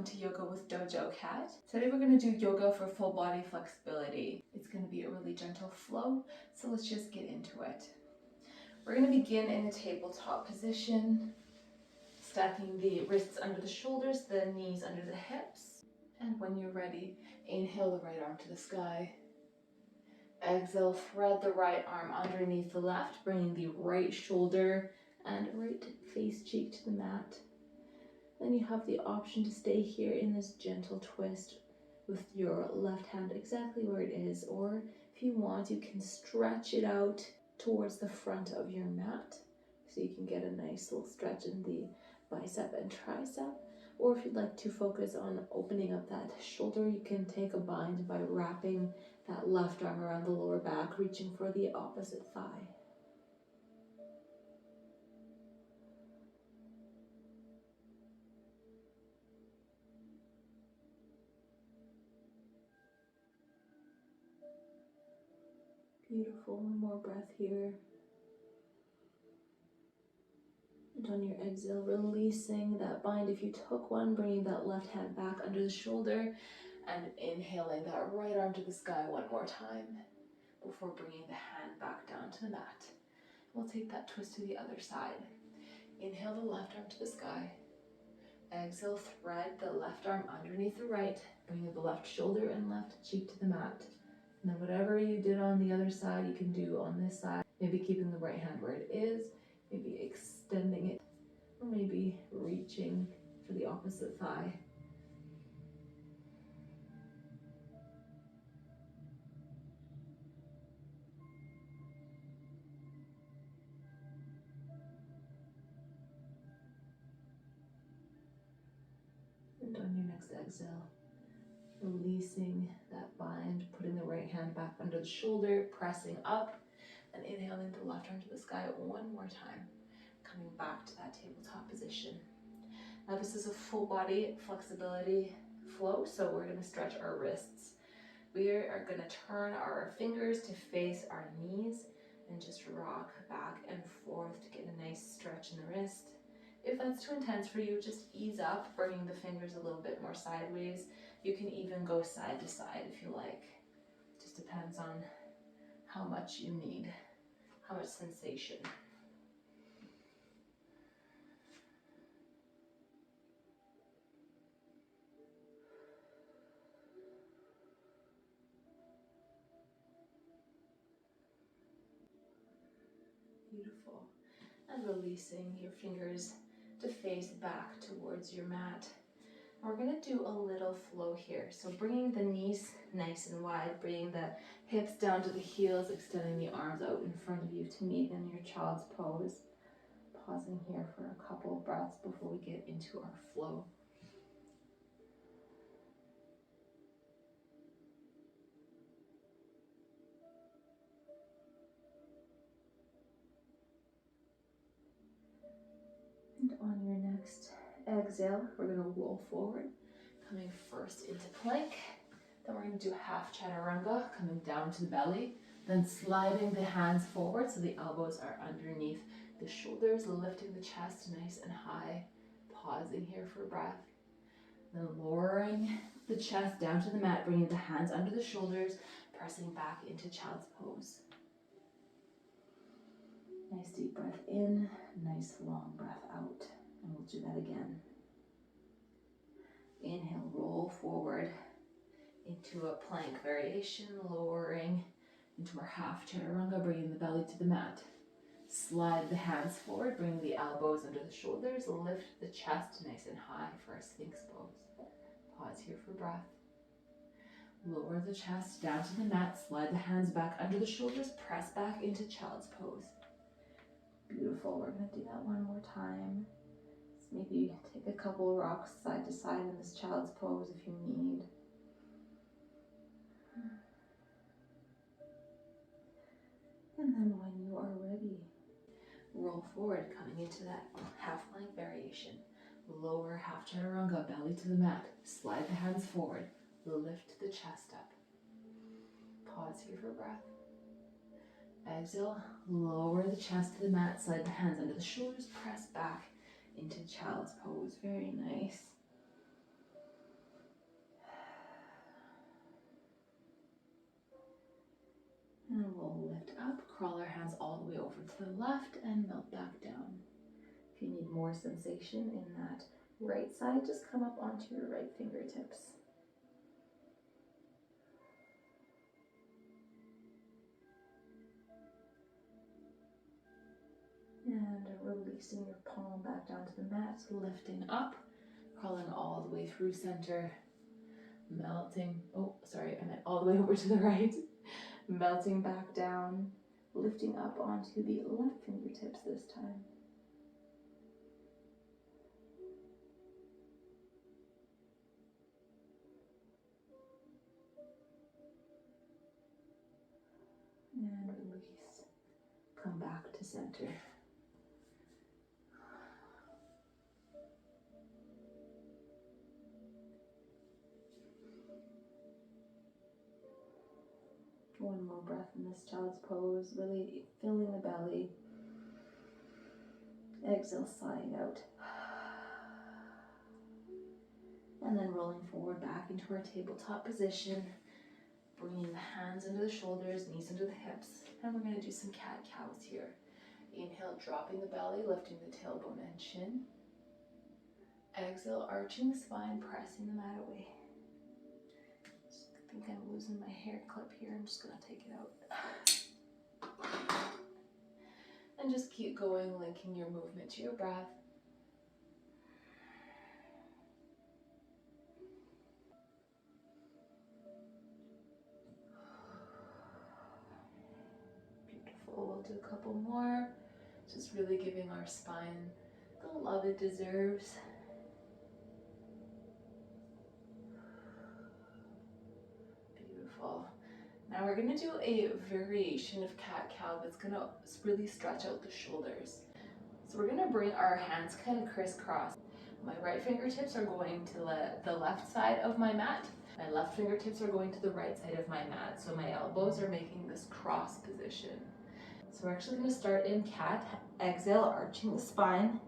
to Yoga with Dojo Cat. Today we're going to do yoga for full body flexibility. It's going to be a really gentle flow, so let's just get into it. We're going to begin in a tabletop position, stacking the wrists under the shoulders, the knees under the hips. And when you're ready, inhale the right arm to the sky. Exhale, thread the right arm underneath the left, bringing the right shoulder and right face cheek to the mat. Then you have the option to stay here in this gentle twist with your left hand exactly where it is, or if you want, you can stretch it out towards the front of your mat so you can get a nice little stretch in the bicep and tricep. Or if you'd like to focus on opening up that shoulder, you can take a bind by wrapping that left arm around the lower back, reaching for the opposite thigh. Beautiful, one more breath here. And on your exhale, releasing that bind. If you took one, bringing that left hand back under the shoulder and inhaling that right arm to the sky one more time before bringing the hand back down to the mat. We'll take that twist to the other side. Inhale the left arm to the sky. Exhale, thread the left arm underneath the right, bringing the left shoulder and left cheek to the mat. And then whatever you did on the other side, you can do on this side. Maybe keeping the right hand where it is, maybe extending it, or maybe reaching for the opposite thigh. And on your next exhale, releasing that bind, putting the right hand back under the shoulder, pressing up, and inhaling the left arm to the sky one more time, coming back to that tabletop position. Now this is a full body flexibility flow, so we're going to stretch our wrists. We are going to turn our fingers to face our knees and just rock back and forth to get a nice stretch in the wrist. If that's too intense for you, just ease up, bringing the fingers a little bit more sideways. You can even go side to side if you like. It just depends on how much you need, how much sensation. Beautiful. And releasing your fingers to face back towards your mat. And we're going to do a little flow here. So bringing the knees nice and wide, bringing the hips down to the heels, extending the arms out in front of you to meet in your child's pose. Pausing here for a couple of breaths before we get into our flow. And on your next exhale, we're going to roll forward, coming first into plank. Then we're going to do half chaturanga, coming down to the belly. Then sliding the hands forward so the elbows are underneath the shoulders, lifting the chest nice and high. Pausing here for breath. Then lowering the chest down to the mat, bringing the hands under the shoulders, pressing back into child's pose. Nice deep breath in, nice long breath out. And we'll do that again. Inhale, roll forward into a plank variation, lowering into our half chaturanga, bringing the belly to the mat. Slide the hands forward, bring the elbows under the shoulders, lift the chest nice and high for a Sphinx pose. Pause here for breath. Lower the chest down to the mat, slide the hands back under the shoulders, press back into child's pose. Beautiful, we're going to do that one more time. So maybe take a couple rocks side to side in this child's pose if you need. And then when you are ready, roll forward, coming into that half plank variation. Lower half chaturanga, belly to the mat. Slide the hands forward, lift the chest up. Pause here for breath. Exhale, lower the chest to the mat, slide the hands under the shoulders, press back into child's pose. Very nice. And we'll lift up, crawl our hands all the way over to the left and melt back down. If you need more sensation in that right side, just come up onto your right fingertips. And releasing your palm back down to the mat, lifting up, crawling all the way through center, melting, oh sorry, I meant all the way over to the right, melting back down, lifting up onto the left fingertips this time. And release. Come back to center. One more breath in this child's pose, really filling the belly. Exhale, sighing out. And then rolling forward back into our tabletop position. Bringing the hands into the shoulders, knees into the hips. And we're going to do some cat-cows here. Inhale, dropping the belly, lifting the tailbone and chin. Exhale, arching the spine, pressing the mat away. I think I'm losing my hair clip here. I'm just going to take it out. And just keep going, linking your movement to your breath. We'll do a couple more, just really giving our spine the love it deserves. Beautiful. Now we're going to do a variation of cat-cow that's going to really stretch out the shoulders. So we're going to bring our hands kind of crisscross. My right fingertips are going to the left side of my mat. My left fingertips are going to the right side of my mat. So my elbows are making this cross position. So we're actually going to start in cat. Exhale, arching the spine.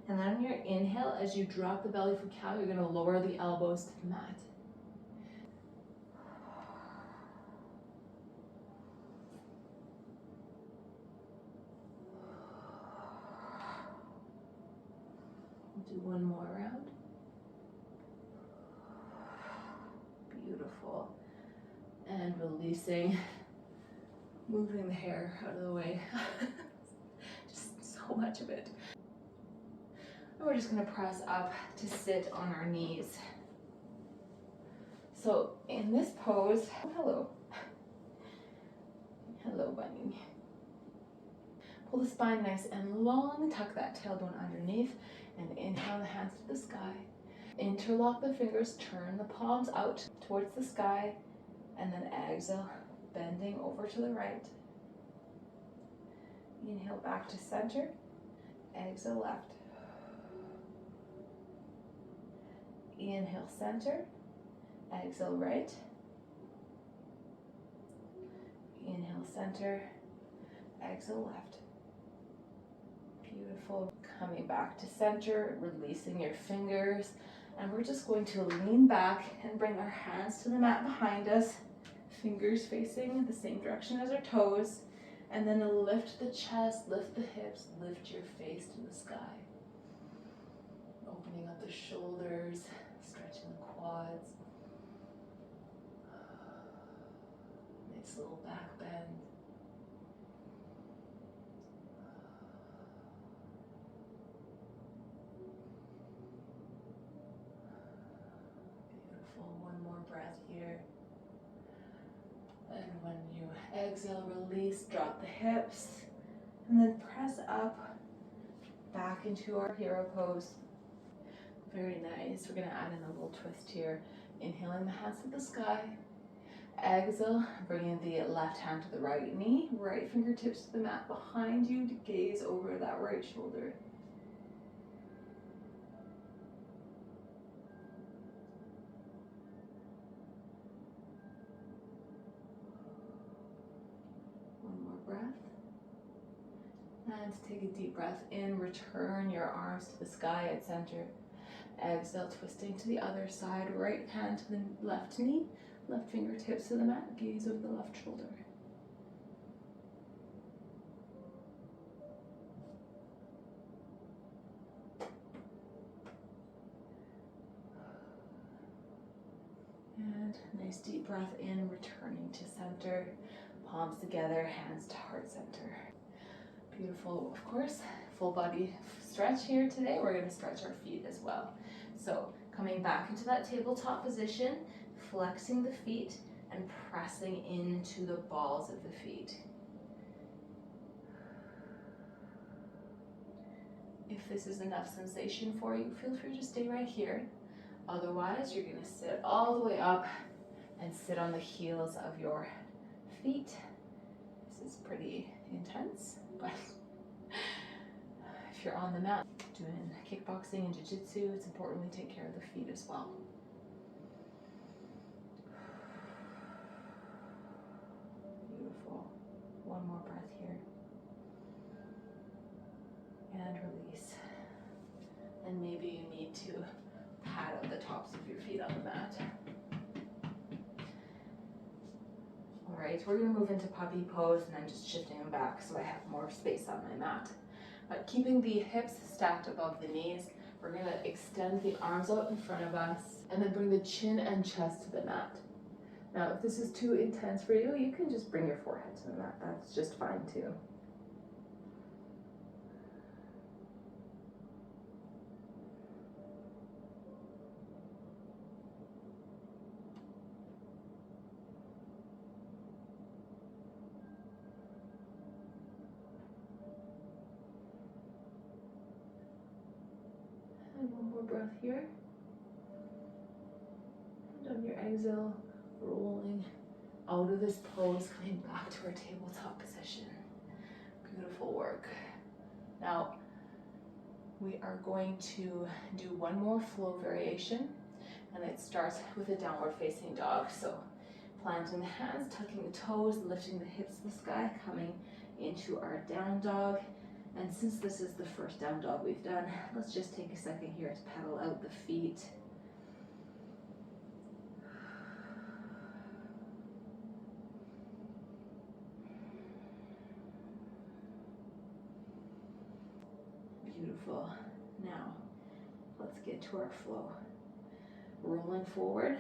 And then on your inhale, as you drop the belly for cow, you're going to lower the elbows to the mat. We'll do one more round. Beautiful. And releasing. Moving the hair out of the way. Just so much of it. And we're just going to press up to sit on our knees. So in this pose, hello. Hello, bunny. Pull the spine nice and long, tuck that tailbone underneath, and inhale the hands to the sky. Interlock the fingers, turn the palms out towards the sky, and then exhale. Bending over to the right. Inhale back to center. Exhale left. Inhale center. Exhale right. Inhale center. Exhale left. Beautiful. Coming back to center, releasing your fingers. And we're just going to lean back and bring our hands to the mat behind us. Fingers facing the same direction as our toes, and then lift the chest, lift the hips, lift your face to the sky. Opening up the shoulders, stretching the quads. Nice little back bend. Beautiful. One more breath here. And when you exhale, release, drop the hips, and then press up back into our hero pose. Very nice. We're going to add in a little twist here. Inhaling the hands to the sky. Exhale, bringing the left hand to the right knee, right fingertips to the mat behind you to gaze over that right shoulder. Breath. And take a deep breath in, return your arms to the sky at center. Exhale, twisting to the other side, right hand to the left knee, left fingertips to the mat, gaze over the left shoulder. Good. Nice deep breath in, returning to center. Palms together, hands to heart center. Beautiful, of course. Full body stretch here today. We're going to stretch our feet as well. So coming back into that tabletop position, flexing the feet and pressing into the balls of the feet. If this is enough sensation for you, feel free to stay right here. Otherwise, you're going to sit all the way up and sit on the heels of your feet. This is pretty intense, but if you're on the mat doing kickboxing and jiu-jitsu, it's important we take care of the feet as well. Beautiful. One more breath here. And release. And maybe you need to pat out the tops of your feet on the mat. All right, we're going to move into puppy pose, and I'm just shifting them back so I have more space on my mat. But keeping the hips stacked above the knees, we're going to extend the arms out in front of us and then bring the chin and chest to the mat. Now, if this is too intense for you, you can just bring your forehead to the mat. That's just fine too. And one more breath here. And on your exhale, rolling out of this pose, coming back to our tabletop position. Beautiful work. Now, we are going to do one more flow variation, and it starts with a downward facing dog. So planting the hands, tucking the toes, lifting the hips to the sky, coming into our down dog. And since this is the first down dog we've done, let's just take a second here to pedal out the feet. Beautiful. Now, let's get to our flow. Rolling forward,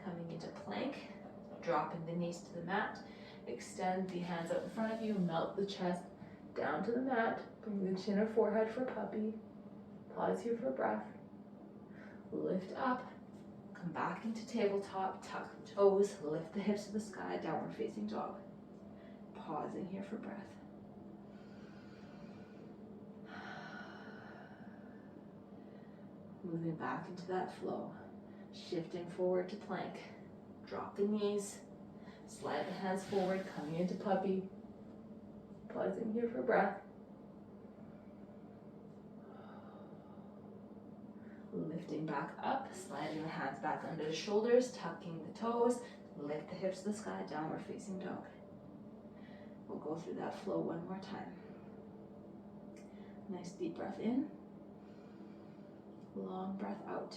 coming into plank, dropping the knees to the mat, extend the hands out in front of you, melt the chest down to the mat, bring the chin or forehead for puppy, pause here for breath, lift up, come back into tabletop, tuck the toes, lift the hips to the sky, downward facing dog, pausing here for breath. Moving back into that flow, shifting forward to plank, drop the knees, slide the hands forward, coming into puppy, pausing here for breath. Lifting back up, sliding the hands back under the shoulders, tucking the toes, lift the hips to the sky, downward facing dog. We'll go through that flow one more time. Nice deep breath in, long breath out.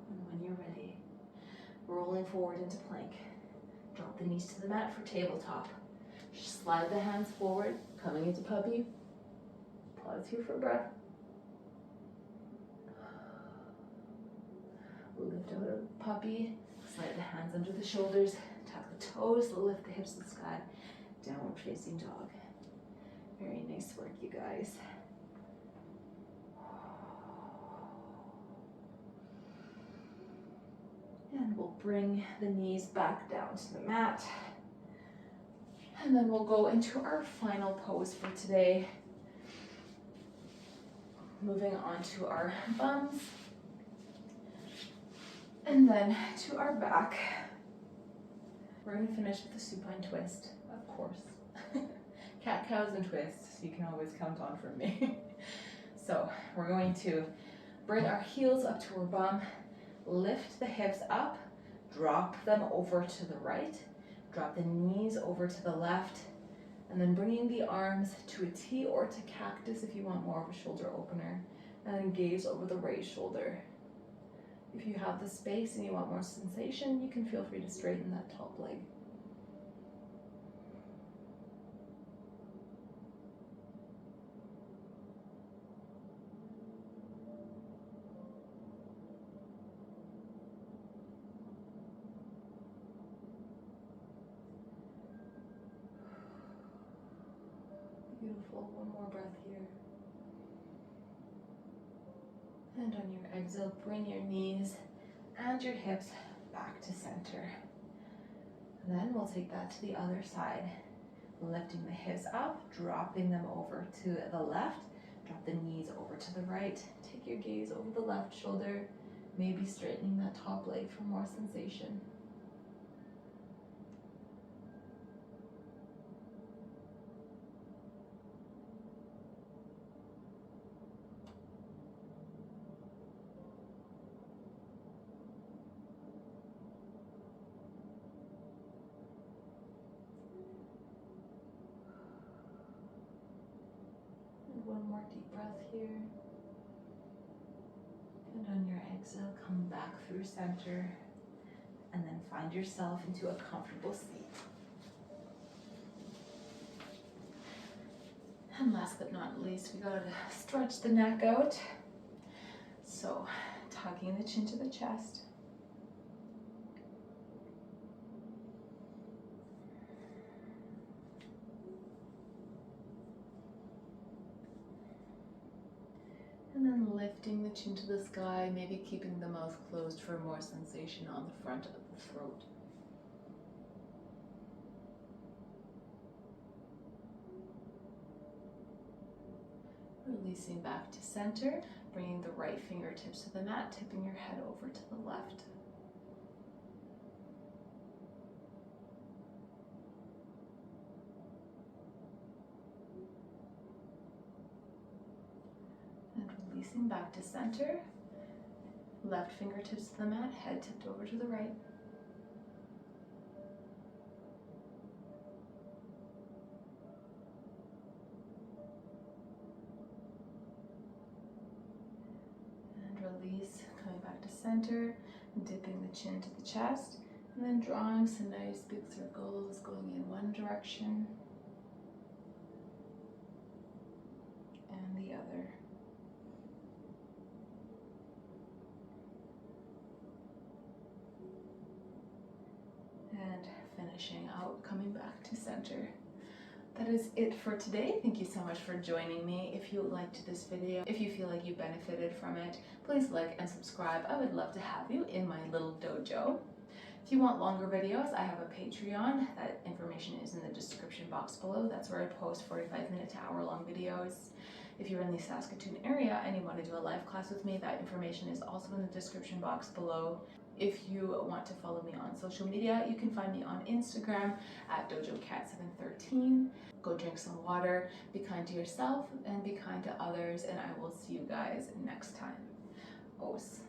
And when you're ready, rolling forward into plank. Drop the knees to the mat for tabletop. Slide the hands forward, coming into puppy. Pause here for breath. Lift out of puppy, slide the hands under the shoulders, tuck the toes, lift the hips to the sky, downward facing dog. Very nice work, you guys. And we'll bring the knees back down to the mat. And then we'll go into our final pose for today. Moving on to our bums. And then to our back. We're going to finish with the supine twist, of course. Cat, cows, and twists, you can always count on from me. So we're going to bring our heels up to our bum, lift the hips up, drop them over to the right, drop the knees over to the left, and then bringing the arms to a T or to cactus if you want more of a shoulder opener, and then gaze over the right shoulder. If you have the space and you want more sensation, you can feel free to straighten that top leg. Beautiful. One more breath here. And on your exhale, bring your knees and your hips back to center. And then we'll take that to the other side. Lifting the hips up, dropping them over to the left. Drop the knees over to the right. Take your gaze over the left shoulder. Maybe straightening that top leg for more sensation. One more deep breath here. And on your exhale, come back through center. And then find yourself into a comfortable seat. And last but not least, we gotta stretch the neck out. So, tucking the chin to the chest. And then lifting the chin to the sky, maybe keeping the mouth closed for more sensation on the front of the throat. Releasing back to center, bringing the right fingertips to the mat, tipping your head over to the left. And releasing back to center, left fingertips to the mat, head tipped over to the right. Release, coming back to center, dipping the chin to the chest, and then drawing some nice big circles going in one direction and the other. And finishing out, coming back to center. That is it for today. Thank you so much for joining me. If you liked this video, if you feel like you benefited from it, please like and subscribe. I would love to have you in my little dojo. If you want longer videos, I have a Patreon. That information is in the description box below. That's where I post 45-minute to hour-long videos. If you're in the Saskatoon area and you want to do a live class with me, that information is also in the description box below. If you want to follow me on social media, you can find me on Instagram at dojocat713. Go drink some water, be kind to yourself, and be kind to others, and I will see you guys next time. Os.